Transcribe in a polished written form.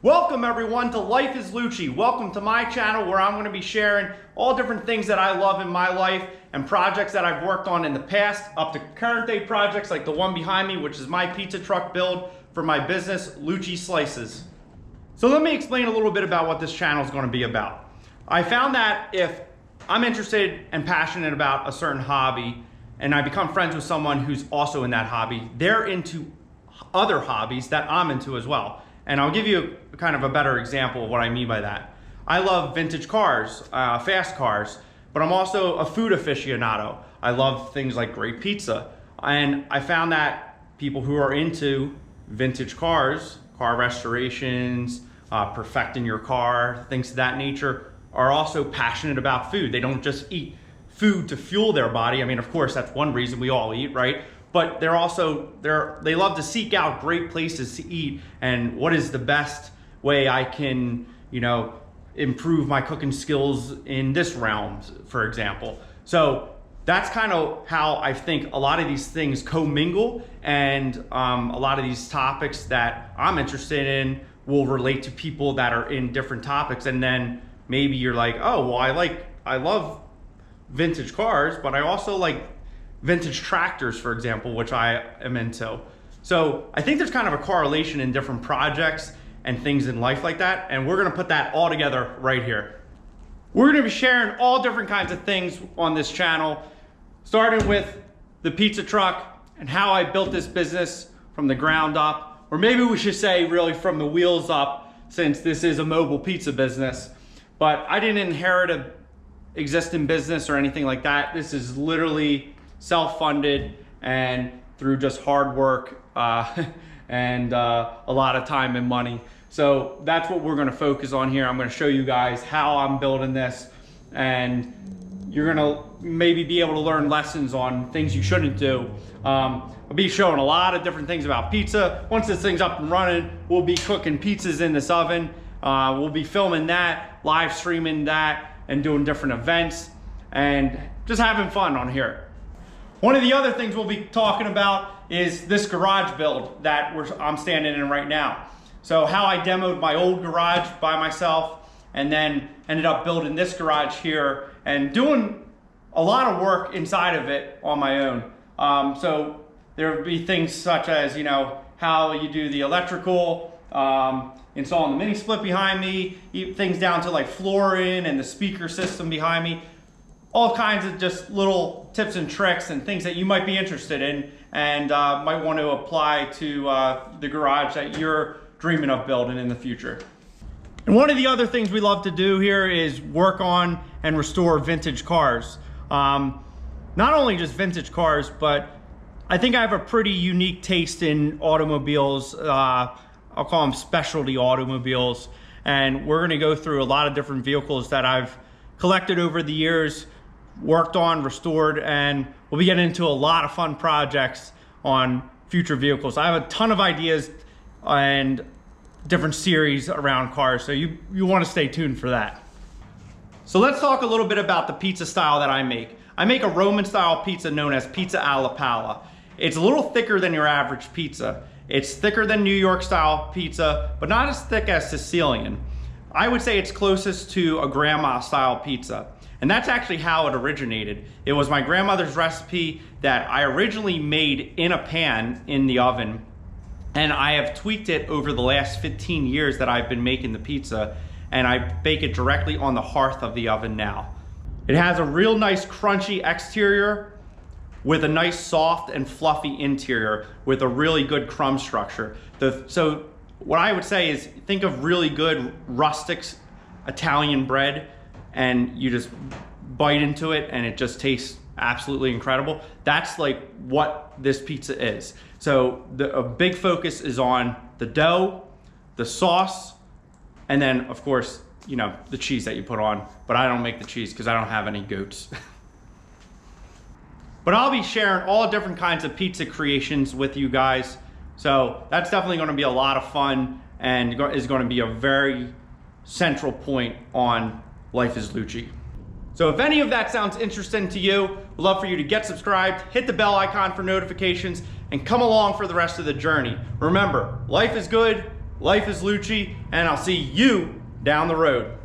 Welcome everyone to Life is Lucci. Welcome to my channel where I'm going to be sharing all different things that I love in my life and projects that I've worked on in the past up to current day projects like the one behind me, which is my pizza truck build for my business, Lucci Slices. So let me explain a little bit about what this channel is going to be about. I found that if I'm interested and passionate about a certain hobby and I become friends with someone who's also in that hobby, they're into other hobbies that I'm into as well. And I'll give you kind of a better example of what I mean by that. I love vintage cars, fast cars, but I'm also a food aficionado. I love things like great pizza. And I found that people who are into vintage cars, car restorations, perfecting your car, things of that nature, are also passionate about food. They don't just eat food to fuel their body. I mean, of course, that's one reason we all eat, right? But they love to seek out great places to eat and what is the best way I can, improve my cooking skills in this realm, for example. So that's kind of how I think a lot of these things commingle, and a lot of these topics that I'm interested in will relate to people that are in different topics. And then maybe you're like, oh, well, I love vintage cars, but I also like vintage tractors, for example, which I am into. So I think there's kind of a correlation in different projects and things in life like that, and we're gonna put that all together right here. We're gonna be sharing all different kinds of things on this channel, starting with the pizza truck and how I built this business from the ground up, or maybe we should say really from the wheels up, since this is a mobile pizza business. But I didn't inherit a existing business or anything like that. This is literally self-funded and through just hard work and a lot of time and money. So that's what we're going to focus on here. I'm going to show you guys how I'm building this, and you're going to maybe be able to learn lessons on things you shouldn't do. I'll be showing a lot of different things about pizza. Once this thing's up and running, we'll be cooking pizzas in this oven. We'll be filming that, live streaming that, and doing different events and just having fun on here. One of the other things we'll be talking about is this garage build that I'm standing in right now. So how I demoed my old garage by myself and then ended up building this garage here and doing a lot of work inside of it on my own. So there would be things such as, how you do the electrical, installing the mini split behind me, things down to like flooring and the speaker system behind me. All kinds of just little tips and tricks and things that you might be interested in and might want to apply to the garage that you're dreaming of building in the future. And one of the other things we love to do here is work on and restore vintage cars. Not only just vintage cars, but I think I have a pretty unique taste in automobiles. I'll call them specialty automobiles. And we're gonna go through a lot of different vehicles that I've collected over the years, worked on, restored, and we'll be getting into a lot of fun projects on future vehicles. I have a ton of ideas and different series around cars, so you want to stay tuned for that. So let's talk a little bit about the pizza style that I make. I make a Roman style pizza known as pizza alla palla. It's a little thicker than your average pizza. It's thicker than New York style pizza, but not as thick as Sicilian. I would say it's closest to a grandma style pizza. And that's actually how it originated. It was my grandmother's recipe that I originally made in a pan in the oven. And I have tweaked it over the last 15 years that I've been making the pizza. And I bake it directly on the hearth of the oven now. It has a real nice crunchy exterior with a nice soft and fluffy interior with a really good crumb structure. So what I would say is think of really good rustic Italian bread, and you just bite into it and it just tastes absolutely incredible. That's like what this pizza is. So a big focus is on the dough, the sauce, and then of course, the cheese that you put on. But I don't make the cheese because I don't have any goats. But I'll be sharing all different kinds of pizza creations with you guys. So that's definitely gonna be a lot of fun and is gonna be a very central point on Life is Lucci. So if any of that sounds interesting to you, we'd love for you to get subscribed, hit the bell icon for notifications, and come along for the rest of the journey. Remember, life is good, Life is Lucci, and I'll see you down the road.